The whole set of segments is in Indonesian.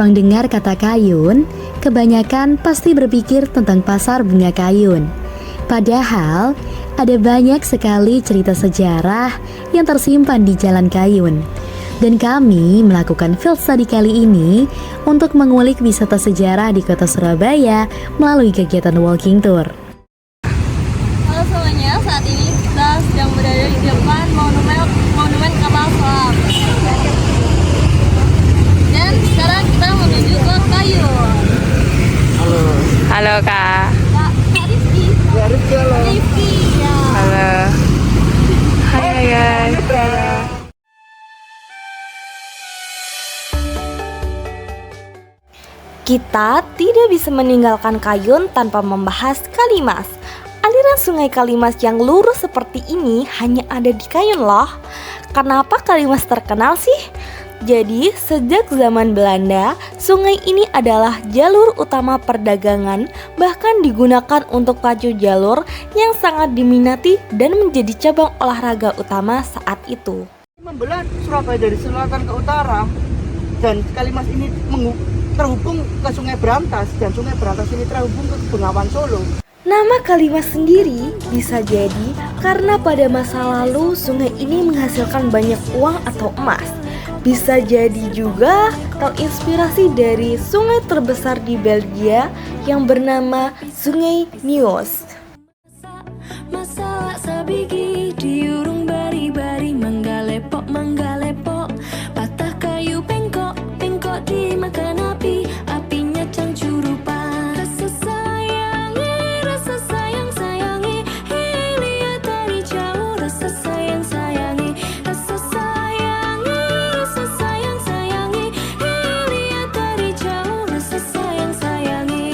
mendengar kata kayun, kebanyakan pasti berpikir tentang pasar bunga kayun. Padahal, ada banyak sekali cerita sejarah yang tersimpan di Jalan Kayun. Dan kami melakukan field study kali ini untuk mengulik wisata sejarah di kota Surabaya melalui kegiatan walking tour. Halo semuanya, saat ini kita sedang berada di depan monumen kapal selam. Dan sekarang kita menuju ke Kayun. Halo Kak. Kak Rizky. Rizky ya. Halo. Hai guys. Kita tidak bisa meninggalkan Kayun tanpa membahas Kalimas. Aliran sungai Kalimas yang lurus seperti ini hanya ada di Kayun loh. Kenapa Kalimas terkenal sih? Jadi, sejak zaman Belanda, sungai ini adalah jalur utama perdagangan, bahkan digunakan untuk pacu jalur yang sangat diminati dan menjadi cabang olahraga utama saat itu. Membelah Surabaya dari selatan ke utara, dan Kalimas ini terhubung ke Sungai Berantas, dan Sungai Berantas ini terhubung ke Bengawan Solo. Nama Kalimas sendiri bisa jadi karena pada masa lalu sungai ini menghasilkan banyak uang atau emas. Bisa jadi juga terinspirasi dari sungai terbesar di Belgia yang bernama Sungai Meuse. Masalah sabigi diurung bari-bari manggalepok patah kayu bengkok dimakan api, apinya cangcurupan. Rasa sayang sayangi lihat dari jauh. Rasa sayang sayangi lihat dari jauh. Rasa sayang sayangi.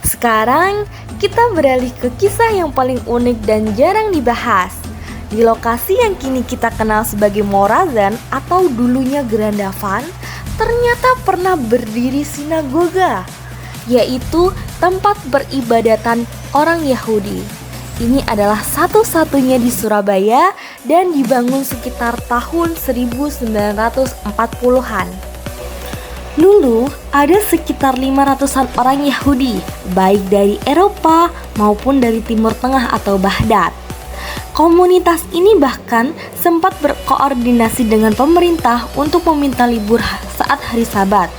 Sekarang kita beralih ke kisah yang paling unik dan jarang dibahas. Di lokasi yang kini kita kenal sebagai Morazan atau dulunya Grandavan, ternyata pernah berdiri sinagoga, yaitu tempat peribadatan orang Yahudi. Ini adalah satu-satunya di Surabaya dan dibangun sekitar tahun 1940-an. Dulu ada sekitar 500-an orang Yahudi, baik dari Eropa maupun dari Timur Tengah atau Baghdad. Komunitas ini bahkan sempat berkoordinasi dengan pemerintah untuk meminta libur saat hari Sabat.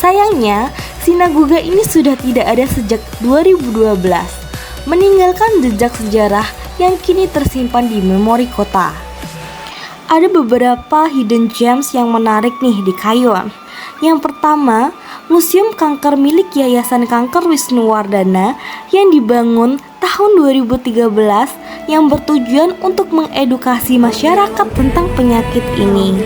Sayangnya, sinagoga ini sudah tidak ada sejak 2012, meninggalkan jejak sejarah yang kini tersimpan di memori kota. Ada beberapa hidden gems yang menarik nih di Kayun. Yang pertama, Museum Kanker milik Yayasan Kanker Wisnuwardana yang dibangun tahun 2013 yang bertujuan untuk mengedukasi masyarakat tentang penyakit ini.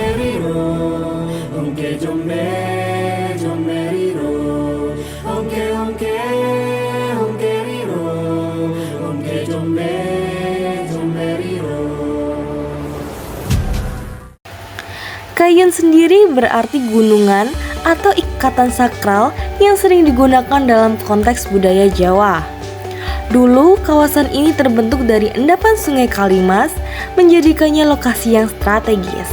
Kayun sendiri berarti gunungan atau ikatan sakral yang sering digunakan dalam konteks budaya Jawa. Dulu kawasan ini terbentuk dari endapan sungai Kalimas, menjadikannya lokasi yang strategis.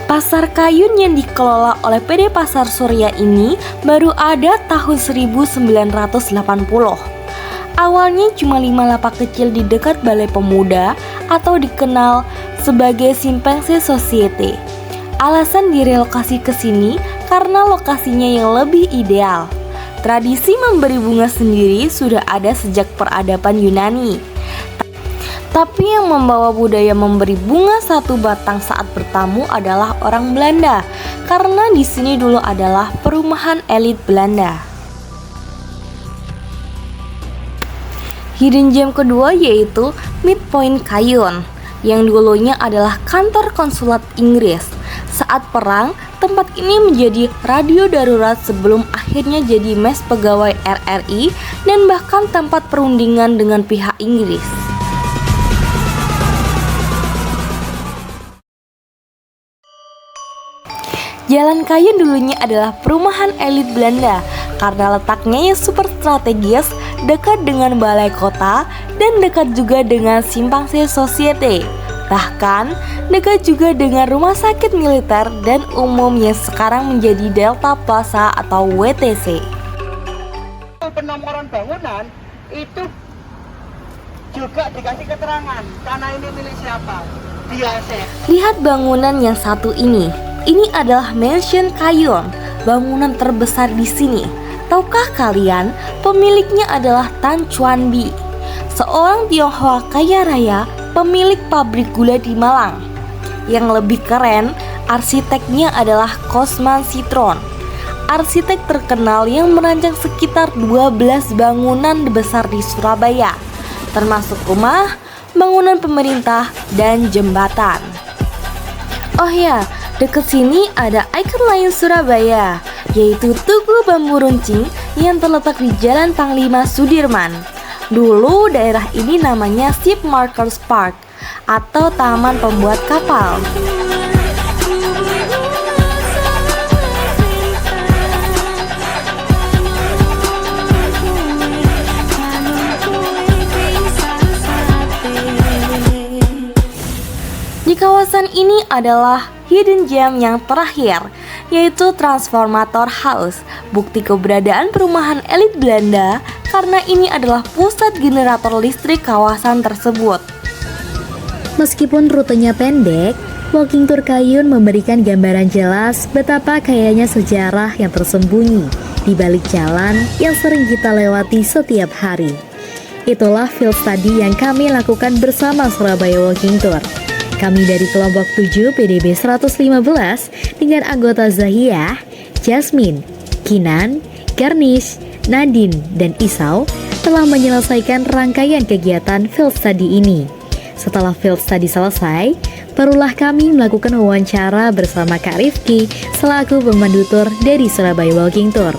Pasar Kayun yang dikelola oleh PD Pasar Surya ini baru ada tahun 1980. Awalnya cuma 5 lapak kecil di dekat Balai Pemuda atau dikenal sebagai Simpangse Society. Alasan direlokasi ke sini karena lokasinya yang lebih ideal. Tradisi memberi bunga sendiri sudah ada sejak peradaban Yunani. Tapi yang membawa budaya memberi bunga satu batang saat bertamu adalah orang Belanda, karena di sini dulu adalah perumahan elit Belanda. Hidden gem kedua yaitu Midpoint Kayun, yang dulunya adalah kantor konsulat Inggris. Saat perang, tempat ini menjadi radio darurat sebelum akhirnya jadi mes pegawai RRI dan bahkan tempat perundingan dengan pihak Inggris. Jalan Kayun dulunya adalah perumahan elit Belanda karena letaknya yang super strategis dekat dengan balai kota, dan dekat juga dengan Simpang C Society. Bahkan dekat juga dengan rumah sakit militer dan umum yang sekarang menjadi Delta Plaza atau WTC. Penomoran bangunan itu juga dikasih keterangan tanah ini milik siapa. Lihat bangunan yang satu ini. Ini adalah Mansion Kayun, bangunan terbesar di sini. Tahukah kalian, pemiliknya adalah Tan Chuan Bi, seorang Tionghoa kaya raya, pemilik pabrik gula di Malang. Yang lebih keren, arsiteknya adalah Kosman Citron, arsitek terkenal yang merancang sekitar 12 bangunan besar di Surabaya, termasuk rumah, bangunan pemerintah, dan jembatan. Oh ya, dekat sini ada ikon lain Surabaya, yaitu Tugu Bambu Runcing yang terletak di Jalan Panglima Sudirman. Dulu daerah ini namanya Ship Markers Park atau Taman Pembuat Kapal. Di kawasan ini adalah hidden gem yang terakhir, yaitu Transformator House, bukti keberadaan perumahan elit Belanda karena ini adalah pusat generator listrik kawasan tersebut. Meskipun rutenya pendek, walking tour Kayun memberikan gambaran jelas betapa kayanya sejarah yang tersembunyi di balik jalan yang sering kita lewati setiap hari. Itulah field study yang kami lakukan bersama Surabaya Walking Tour. Kami dari kelompok 7 PDB 115 dengan anggota Zahiyah, Jasmine, Kinan, Garnish, Nadine, dan Isau telah menyelesaikan rangkaian kegiatan field study ini. Setelah field study selesai, barulah kami melakukan wawancara bersama Kak Rifki selaku pemandu tour dari Surabaya Walking Tour.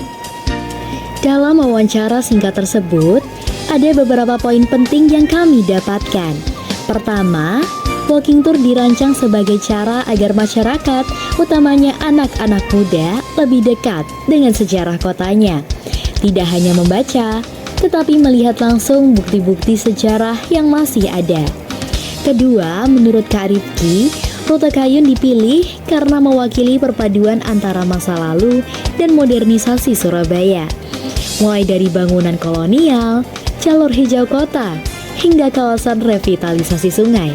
Dalam wawancara singkat tersebut, ada beberapa poin penting yang kami dapatkan. Pertama, walking tour dirancang sebagai cara agar masyarakat, utamanya anak-anak muda, lebih dekat dengan sejarah kotanya. Tidak hanya membaca, tetapi melihat langsung bukti-bukti sejarah yang masih ada. Kedua, menurut Kak Rifki, rute Kayun dipilih karena mewakili perpaduan antara masa lalu dan modernisasi Surabaya. Mulai dari bangunan kolonial, jalur hijau kota, hingga kawasan revitalisasi sungai.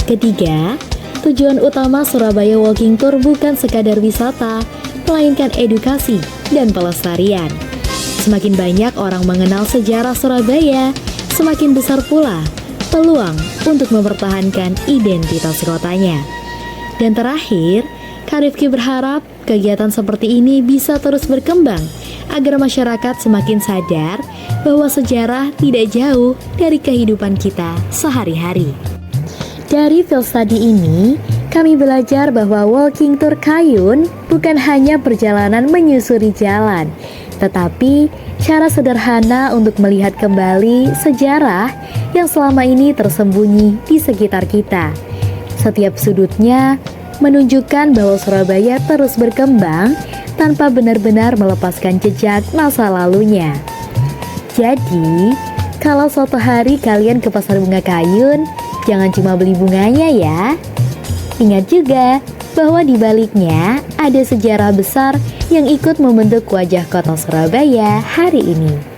Ketiga, tujuan utama Surabaya Walking Tour bukan sekadar wisata, melainkan edukasi dan pelestarian. Semakin banyak orang mengenal sejarah Surabaya, semakin besar pula peluang untuk mempertahankan identitas kotanya. Dan terakhir, Kak Rifki berharap kegiatan seperti ini bisa terus berkembang agar masyarakat semakin sadar bahwa sejarah tidak jauh dari kehidupan kita sehari-hari. Dari field study ini, kami belajar bahwa walking tour Kayun bukan hanya perjalanan menyusuri jalan, tetapi cara sederhana untuk melihat kembali sejarah yang selama ini tersembunyi di sekitar kita. Setiap sudutnya menunjukkan bahwa Surabaya terus berkembang tanpa benar-benar melepaskan jejak masa lalunya. Jadi, kalau suatu hari kalian ke Pasar Bunga Kayun, jangan cuma beli bunganya ya. Ingat juga bahwa di baliknya ada sejarah besar yang ikut membentuk wajah kota Surabaya hari ini.